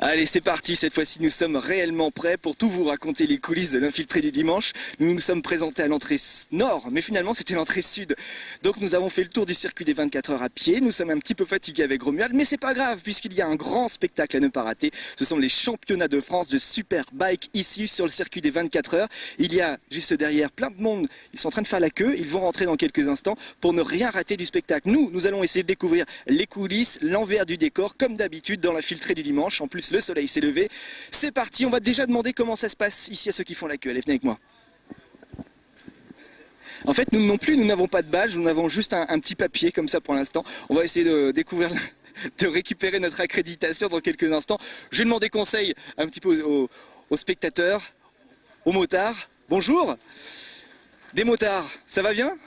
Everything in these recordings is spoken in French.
Allez, c'est parti, cette fois-ci nous sommes réellement prêts pour tout vous raconter les coulisses de l'infiltré du dimanche. Nous nous sommes présentés à l'entrée nord, mais finalement c'était l'entrée sud. Donc nous avons fait le tour du circuit des 24 heures à pied, nous sommes un petit peu fatigués avec Romuald, mais c'est pas grave puisqu'il y a un grand spectacle à ne pas rater. Ce sont les championnats de France de Superbike ici sur le circuit des 24 heures. Il y a juste derrière plein de monde, ils sont en train de faire la queue, ils vont rentrer dans quelques instants pour ne rien rater du spectacle. Nous allons essayer de découvrir les coulisses, l'envers du décor, comme d'habitude dans l'infiltré du dimanche. En plus, le soleil s'est levé. C'est parti, on va déjà demander comment ça se passe ici à ceux qui font la queue. Allez, venez avec moi. En fait, nous non plus, nous n'avons pas de badge, nous avons juste un petit papier comme ça pour l'instant. On va essayer de découvrir, de récupérer notre accréditation dans quelques instants. Je vais demander conseil un petit peu aux spectateurs, aux motards. Bonjour. Des motards, ça va bien?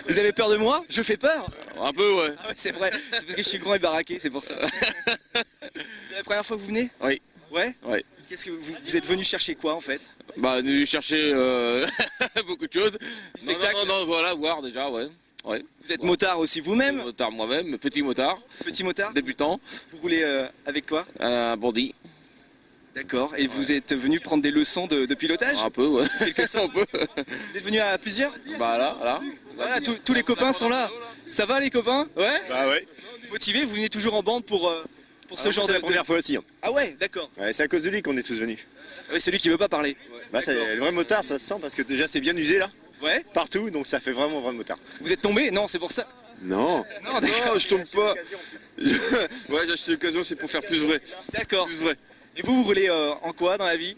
Vous avez peur de moi? Je fais peur? Un peu, ouais. Ah ouais, c'est vrai, c'est parce que je suis grand et baraqué, c'est pour ça. C'est la première fois que vous venez? Oui. Ouais? Ouais. Qu'est-ce que vous êtes venu chercher quoi en fait? Bah, nous chercher beaucoup de choses. Spectacle. Non, voilà, voir déjà, ouais. Ouais. Vous êtes motard aussi vous-même? Motard moi-même, petit motard. Petit motard? Débutant. Vous roulez avec quoi? Un bandit. D'accord, et vous êtes venu prendre des leçons de pilotage? Un peu, ouais. Un peu. Vous êtes venu à plusieurs? Bah là. Voilà, tous les copains sont là. Ça va les copains? Ouais? Bah ouais. Motivé, vous venez toujours en bande pour ce genre C'est la première fois aussi. Hein. Ah ouais, d'accord. Ouais, c'est à cause de lui qu'on est tous venus. Ouais, celui qui veut pas parler. Bah, le vrai motard, ça se sent parce que déjà c'est bien usé là, Ouais? partout, donc ça fait vraiment vrai motard. Vous êtes tombé? Non, c'est pour ça. Non, Non, d'accord. non, je tombe pas. Ouais, j'ai acheté l'occasion, c'est pour faire plus vrai. D'accord. Plus vrai. Et vous roulez en quoi dans la vie?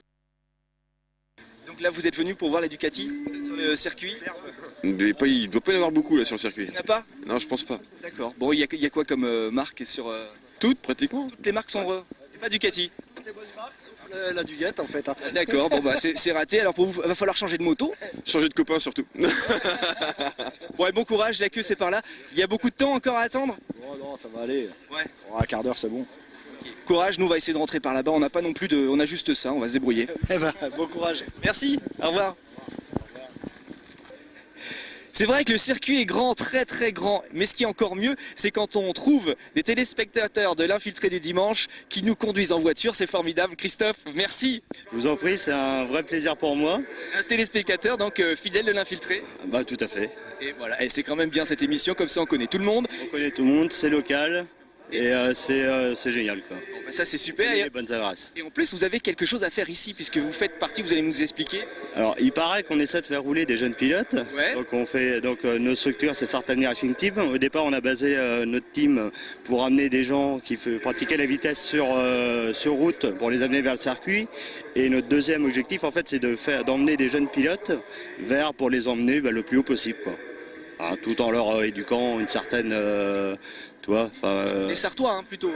Donc là, vous êtes venu pour voir la Ducati sur le circuit? Il doit pas y en avoir beaucoup là sur le circuit. Il n'y en a pas? Non, je pense pas. D'accord. Bon, il y a quoi comme marque sur... Toutes, pratiquement. Toutes les marques sont... pas Ducati? La Dugat en fait. Hein. D'accord, bon bah c'est raté. Alors pour vous, il va falloir changer de moto. Changer de copain surtout. Bon et bon courage, la queue c'est par là. Il y a beaucoup de temps encore à attendre? Oh non, ça va aller. Ouais. Oh, un quart d'heure, c'est bon. Courage, nous on va essayer de rentrer par là-bas. On n'a pas non plus de... On a juste ça, on va se débrouiller. Eh ben, bon courage. Merci, au revoir. C'est vrai que le circuit est grand, très très grand, mais ce qui est encore mieux, c'est quand on trouve des téléspectateurs de l'infiltré du dimanche qui nous conduisent en voiture, c'est formidable. Christophe, merci. Je vous en prie, c'est un vrai plaisir pour moi. Un téléspectateur donc fidèle de l'infiltré. Bah tout à fait. Et voilà, et c'est quand même bien cette émission, comme ça on connaît tout le monde. On connaît tout le monde, c'est local et c'est génial quoi. Bon, bah, ça c'est super. Et les bonnes adresses. Et en plus vous avez quelque chose à faire ici, puisque vous faites partie, vous allez nous expliquer. Alors il paraît qu'on essaie de faire rouler des jeunes pilotes. Ouais. Donc on fait notre structure c'est Sartani Racing Team. Au départ on a basé notre team pour amener des gens qui pratiquaient la vitesse sur route pour les amener vers le circuit. Et notre deuxième objectif en fait c'est d'emmener des jeunes pilotes pour les emmener le plus haut possible quoi. Hein, tout en leur éduquant une certaine Des Sartois hein, plutôt.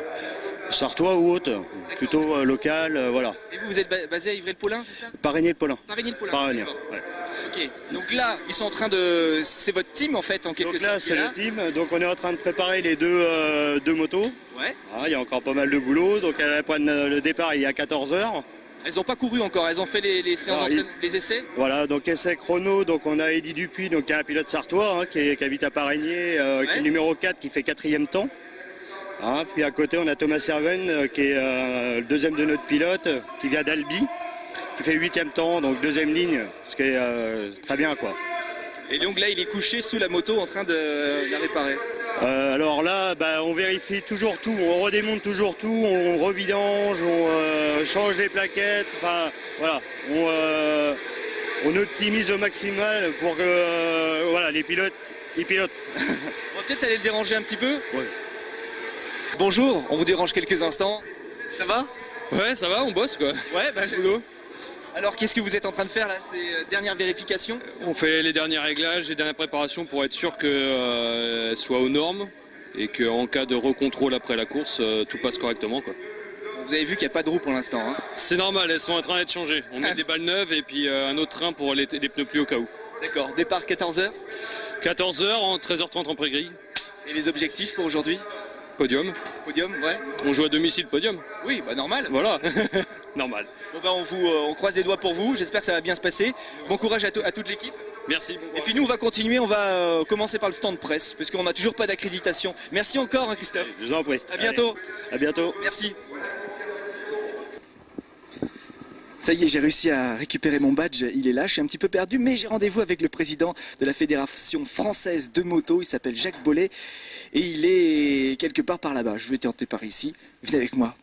Sartois ou autre, plutôt local, voilà. Et vous êtes basé à Ivry-le-Paulin, c'est ça? Parigny-le-Paulin. Parigny-le-Paulin. Parigny, D'accord. ouais. Ok, donc là, ils sont en train de... C'est votre team en fait, en quelque sorte. Donc là, c'est le team. Donc on est en train de préparer les deux motos. Ouais. Ah, il y a encore pas mal de boulot. Donc elles prennent le départ il y a 14 h. Elles n'ont pas couru encore, elles ont fait les séances les essais. Voilà, donc essai chrono. Donc on a Eddy Dupuis, donc qui est un pilote sartois, qui habite à Parigny, qui est numéro 4, qui fait 4e temps. Hein, puis à côté, on a Thomas Serven, qui est le deuxième de notre pilote, qui vient d'Albi, qui fait 8e temps, donc 2e ligne, ce qui est très bien quoi. Et donc là, il est couché sous la moto en train de la réparer. Alors là, on vérifie toujours tout, on redémonte toujours tout, on revidange, on change les plaquettes, enfin voilà, on optimise au maximal pour que voilà, les pilotes, ils pilotent. On va peut-être aller le déranger un petit peu. Ouais. Bonjour, on vous dérange quelques instants. Ça va? Ouais, ça va, on bosse quoi. Ouais, boulot. Alors qu'est-ce que vous êtes en train de faire là? C'est dernière vérification? On fait les derniers réglages, les dernières préparations pour être sûr qu'elles soient aux normes et qu'en cas de recontrôle après la course, tout passe correctement quoi. Vous avez vu qu'il n'y a pas de roue pour l'instant. Hein? C'est normal, elles sont en train d'être changées. On met des balles neuves et puis un autre train pour les pneus plus au cas où. D'accord, départ 14h. 14 h, en 13h30 en pré-grille. Et les objectifs pour aujourd'hui? Podium. Podium, ouais. On joue à domicile podium. Oui, normal. Voilà, normal. Bon on croise les doigts pour vous, j'espère que ça va bien se passer. Bon courage à toute l'équipe. Merci. Et puis nous, on va continuer, on va commencer par le stand presse, parce qu'on n'a toujours pas d'accréditation. Merci encore, hein, Christophe. Je vous en prie. À bientôt. Allez, à bientôt. Merci. Ça y est, j'ai réussi à récupérer mon badge, il est là, je suis un petit peu perdu, mais j'ai rendez-vous avec le président de la Fédération française de moto, il s'appelle Jacques Bollet, et il est quelque part par là-bas. Je vais tenter par ici, venez avec moi.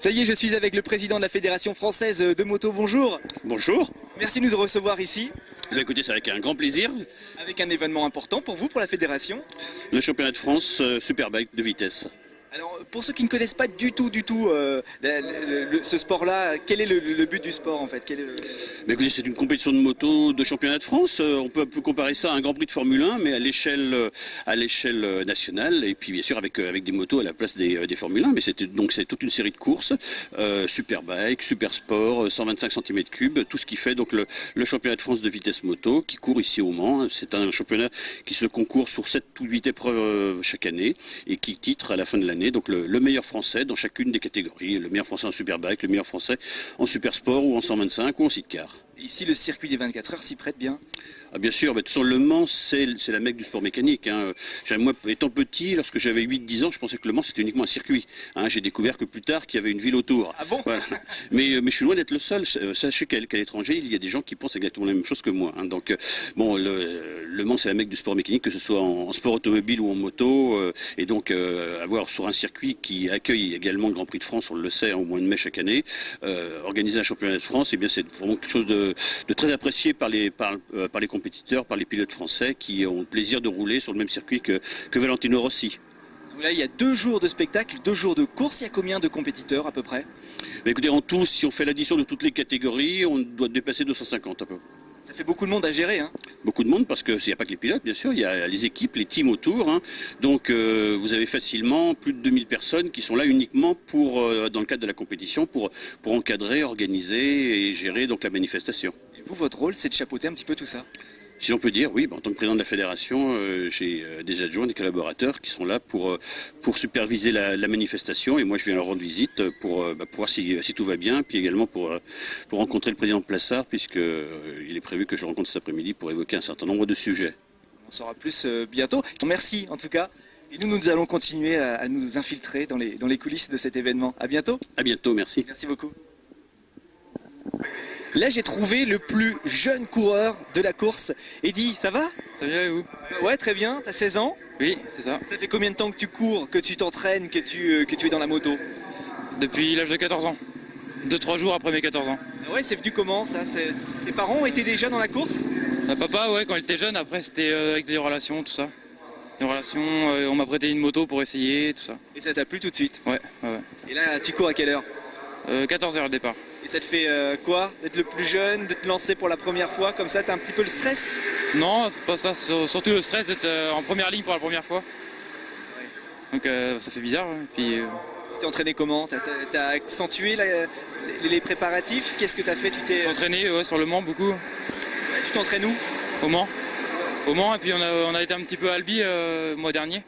Ça y est, je suis avec le président de la Fédération française de moto, bonjour. Bonjour. Merci de nous recevoir ici, Eh bien, écoutez, c'est avec un grand plaisir. avec un événement important pour vous, pour la Fédération. Le championnat de France Superbike de vitesse. Alors, pour ceux qui ne connaissent pas du tout ce sport-là, quel est le but du sport en fait? Mais écoutez, c'est une compétition de moto de championnat de France. On peut comparer ça à un Grand Prix de Formule 1, mais à l'échelle nationale. Et puis bien sûr avec des motos à la place des Formule 1. Mais c'est toute une série de courses, Superbike, Super Sport, 125 cm3, tout ce qui fait donc le championnat de France de vitesse moto qui court ici au Mans. C'est un championnat qui se concourt sur 7 ou 8 épreuves chaque année et qui titre à la fin de l'année donc le meilleur français dans chacune des catégories. Le meilleur français en Superbike, le meilleur français en Super Sport ou en 125 ou en sidecar. Ici, le circuit des 24 heures s'y prête bien. Ah bien sûr, de toute façon, Le Mans, c'est la mecque du sport mécanique. Hein. Moi, étant petit, lorsque j'avais 8-10 ans, je pensais que Le Mans, c'était uniquement un circuit. Hein. J'ai découvert que plus tard, qu'il y avait une ville autour. Ah bon? Voilà. Mais je suis loin d'être le seul. Sachez qu'à l'étranger, il y a des gens qui pensent exactement la même chose que moi. Hein. Donc, Le Mans, c'est la mecque du sport mécanique, que ce soit en sport automobile ou en moto. Et donc, avoir sur un circuit qui accueille également le Grand Prix de France, on le sait, au mois de mai chaque année, organiser un championnat de France, eh bien, c'est vraiment quelque chose de très apprécié par les compétiteurs, par les pilotes français qui ont le plaisir de rouler sur le même circuit que Valentino Rossi. Là, il y a 2 jours de spectacle, 2 jours de course. Il y a combien de compétiteurs à peu près? Mais écoutez, en tout, si on fait l'addition de toutes les catégories, on doit dépasser 250 un peu. Ça fait beaucoup de monde à gérer, hein? Beaucoup de monde parce qu'il n'y a pas que les pilotes, bien sûr, il y a les équipes, les teams autour. Hein. Donc vous avez facilement plus de 2000 personnes qui sont là uniquement dans le cadre de la compétition pour encadrer, organiser et gérer donc la manifestation. Et vous, votre rôle, c'est de chapeauter un petit peu tout ça? Si l'on peut dire, oui, en tant que président de la fédération, j'ai des adjoints, des collaborateurs qui sont là pour superviser la manifestation et moi je viens leur rendre visite pour voir si tout va bien, puis également pour rencontrer le président de Plassard puisqu'il est prévu que je rencontre cet après-midi pour évoquer un certain nombre de sujets. On en saura plus bientôt. Merci en tout cas. Et nous allons continuer à nous infiltrer dans les coulisses de cet événement. À bientôt. À bientôt, merci. Merci beaucoup. Là, j'ai trouvé le plus jeune coureur de la course. Eddy, ça va? Ça vient et vous? Ouais, très bien. T'as 16 ans? Oui, c'est ça. Ça fait combien de temps que tu cours, que tu t'entraînes, que tu es dans la moto? Depuis l'âge de 14 ans. 2-3 jours après mes 14 ans. Ah ouais, c'est venu comment ça? Tes parents ont été déjà dans la course? Papa, ouais, quand il était jeune, après c'était avec des relations, tout ça. Des relations, on m'a prêté une moto pour essayer, tout ça. Et ça t'a plu tout de suite? Ouais. Et là, tu cours à quelle heure? 14h le départ. Et ça te fait quoi? D'être le plus jeune, de te lancer pour la première fois, comme ça, t'as un petit peu le stress? Non, c'est pas ça, surtout le stress d'être en première ligne pour la première fois. Ouais. Donc ça fait bizarre, hein. Puis, Tu t'es entraîné comment? T'as accentué les préparatifs? Qu'est-ce que t'as fait? Tu t'es s'entraîner sur le Mans beaucoup. Ouais, tu t'entraînes où? Au Mans, et puis on a été un petit peu à Albi le mois dernier.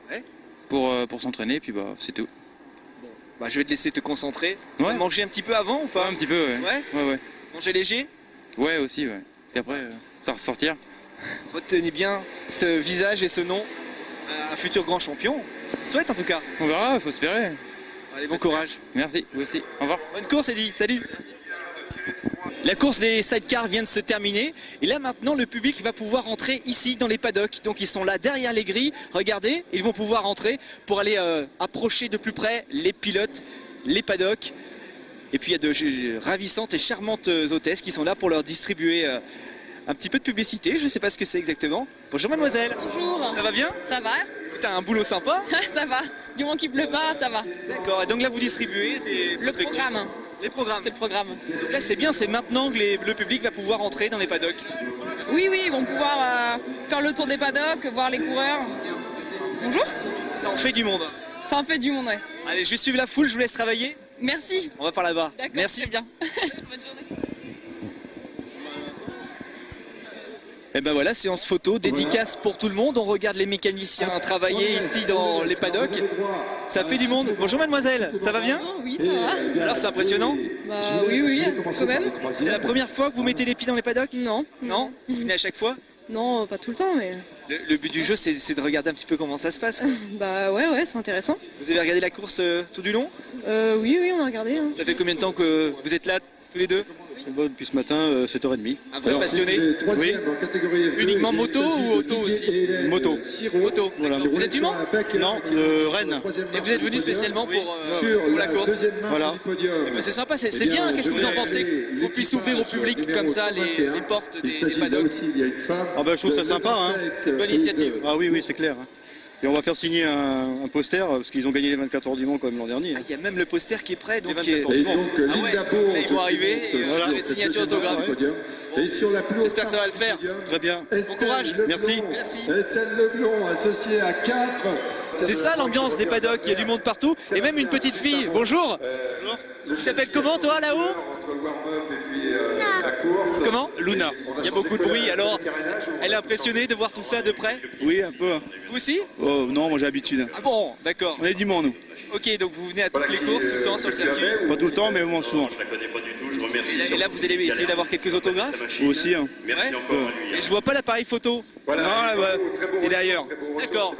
Ouais. Pour s'entraîner, puis c'est tout. Bah, je vais te laisser te concentrer. Tu vas manger un petit peu avant ou pas? Ouais, un petit peu, ouais. Ouais. Manger léger? Ouais, aussi, ouais. Et après, ça va ressortir. Retenez bien ce visage et ce nom. Un futur grand champion. Souhaite en tout cas. On verra, il faut espérer. Allez, bon courage. Merci, vous aussi. Au revoir. Bonne course, Eddy. Salut. La course des sidecars vient de se terminer et là maintenant le public va pouvoir entrer ici dans les paddocks. Donc ils sont là derrière les grilles, regardez, ils vont pouvoir entrer pour aller approcher de plus près les pilotes, les paddocks. Et puis il y a de ravissantes et charmantes hôtesses qui sont là pour leur distribuer un petit peu de publicité. Je ne sais pas ce que c'est exactement. Bonjour mademoiselle. Bonjour. Ça va bien? Ça va? T'as un boulot sympa? Ça va. Du moment qu'il pleut pas, ça va. D'accord, et donc là vous distribuez des Le programme. Les programmes. C'est le programme. Donc là c'est bien, c'est maintenant que le public va pouvoir entrer dans les paddocks. Oui, ils vont pouvoir faire le tour des paddocks, voir les coureurs. Bonjour. Ça en fait du monde. Ça en fait du monde, ouais. Allez, je vais suivre la foule, je vous laisse travailler. Merci. On va par là-bas. D'accord, merci. très bien. Bonne journée. Et ben voilà, séance photo, dédicace pour tout le monde. On regarde les mécaniciens travailler ici dans les paddocks. Ça fait du monde. Bonjour mademoiselle, ça va bien? Oui, ça va. Alors c'est impressionnant? Bah oui, quand même. C'est la première fois que vous mettez les pieds dans les paddocks? Non. Non? Vous venez à chaque fois? Non, pas tout le temps, mais... Le but du jeu, c'est de regarder un petit peu comment ça se passe. Bah ouais, c'est intéressant. Vous avez regardé la course tout du long? Oui, on a regardé. Hein. Ça fait combien de temps que vous êtes là, tous les deux? Depuis ce matin, 7h30. Un vrai passionné? Oui. Uniquement moto ou auto aussi? Moto. Moto. Voilà. Vous êtes du Mans? Non, de Rennes. Et vous êtes venu spécialement pour la course? Voilà. Eh ben, c'est sympa, c'est bien. Qu'est-ce que vous en pensez? Qu'on puisse ouvrir au public comme ça les portes des paddocks. Ah bah, je trouve ça sympa. Hein. C'est une bonne initiative. Ah oui, c'est clair. Hein. Et on va faire signer un poster, parce qu'ils ont gagné les 24 heures du Mans quand même l'an dernier. Ah, il y a même le poster qui est prêt. Donc Les 24 heures du Mans. ah ouais, là, ils vont arriver et vous avez une signature autographe. J'espère que ça va le faire. Très bien. Bon courage. Merci. Merci. Estelle Leblon associée à 4. C'est ça l'ambiance des paddocks, il y a du monde partout. Et même une petite fille. Bonjour. Tu t'appelles comment toi là-haut? Comment? Luna. Il y a beaucoup de bruit, alors elle est impressionnée de voir tout ça de près? Oui, un peu. Vous aussi? Oh, non, moi j'ai l'habitude. Ah bon, d'accord. On est du Mans, nous. Ok, donc vous venez à toutes les courses tout le temps sur le circuit? Pas tout le temps, mais au moins souvent. Et là, vous allez essayer d'avoir quelques autographes? Vous aussi. Hein. Ouais. Et je vois pas l'appareil photo. Non, là-bas. Il est derrière. D'accord.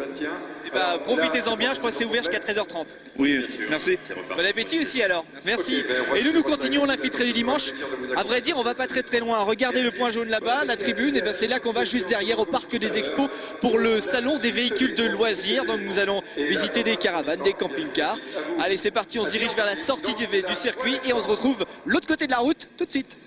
Et bah, profitez-en bien, je crois que c'est ouvert jusqu'à 13h30. Oui, merci. Bon appétit aussi alors, merci. Et nous continuons l'infiltré du dimanche. À vrai dire, on va pas très loin. Regardez le point jaune là-bas, la tribune, et ben c'est là qu'on va, juste derrière au parc des expos pour le salon des véhicules de loisirs. Donc nous allons visiter des caravanes, des camping-cars. Allez, c'est parti, on se dirige vers la sortie du circuit et on se retrouve l'autre côté de la route tout de suite.